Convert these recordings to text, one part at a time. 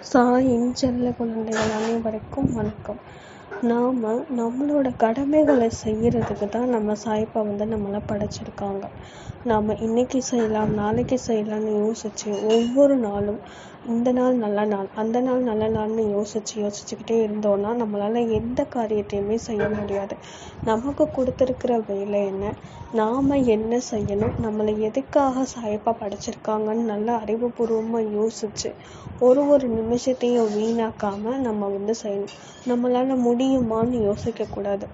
சாயின் செல்ல குழந்தைகள் அனைவருக்கும் வணக்கம். நாம் நம்மளோட கடமைகளை செய்கிறதுக்கு தான் நம்ம சாய்ப்பா நம்மளை படைச்சிருக்காங்க. நாம் இன்னைக்கு செய்யலாம் நாளைக்கு செய்யலாம்னு யோசித்து ஒவ்வொரு நாளும் இந்த நாள் நல்ல நாள் அந்த நாள் நல்ல நாள்னு யோசிச்சுக்கிட்டே இருந்தோன்னா நம்மளால் எந்த காரியத்தையுமே செய்ய முடியாது. நமக்கு கொடுத்துருக்கிற வேலை என்ன, நாம் என்ன செய்யணும், நம்மளை எதுக்காக சாய்ப்பா படைச்சிருக்காங்கன்னு நல்லா அறிவுபூர்வமாக யோசித்து ஒரு நிமிஷத்தையும் வீணாக்காமல் நம்ம செய்யணும். நம்மளால் முடியுமான்னு யோசிக்கக்கூடாது.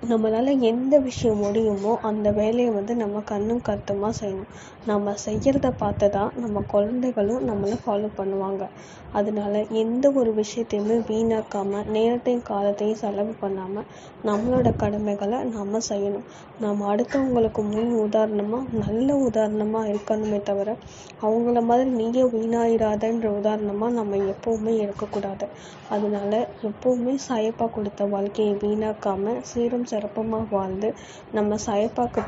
நம்மளால் எந்த விஷயம் முடியுமோ அந்த வேலையை நம்ம கண்ணும் கருத்துமாக செய்யணும். நம்ம செய்கிறத பார்த்து தான் நம்ம குழந்தைகளும் நம்மளை ஃபாலோ பண்ணுவாங்க. அதனால எந்த ஒரு விஷயத்தையுமே வீணாக்காமல் நேரத்தையும் காலத்தையும் செலவு பண்ணாமல் நம்மளோட கடமைகளை நாம் செய்யணும். நம்ம அடுத்தவங்களுக்கு முன் உதாரணமாக நல்ல உதாரணமாக இருக்கணுமே தவிர அவங்கள மாதிரி நீயே வீணாயிராதன்ற உதாரணமாக நம்ம எப்போவுமே இருக்கக்கூடாது. அதனால எப்போவுமே சாயப்பா கொடுத்த வாழ்க்கையை வீணாக்காமல் சீரும் சிறப்புமாக வாழ்ந்து நம்ம சாயப்பாக்கு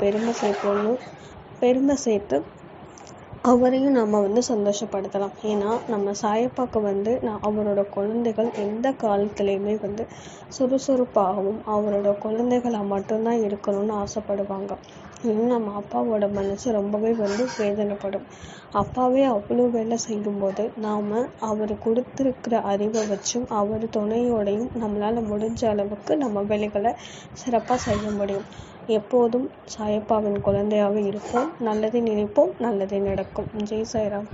பெருமை சேர்த்து அவரையும் நம்ம சந்தோஷப்படுத்தலாம். ஏன்னா நம்ம சாயப்பாக்கு அவரோட குழந்தைகள் எந்த காலத்துலேயுமே சுறுசுறுப்பாகவும் அவரோட குழந்தைகளாக மட்டும்தான் இருக்கணும்னு ஆசைப்படுவாங்க. நம்ம அப்பாவோட மனசு ரொம்பவே வேதனைப்படும். அப்பாவே அவ்வளோ வேலை செய்யும்போது நாம் அவர் கொடுத்துருக்கிற அறிவை வச்சும் அவர் துணையோடையும் நம்மளால் முடிஞ்ச அளவுக்கு நம்ம வேலைகளை சிறப்பாக செய்ய முடியும். எப்போதும் சாயப்பாவின் குழந்தையாக இருப்போம். நல்லதை நினைப்போம், நல்லதே நடக்கும். ஜெய் சாய்ராம்.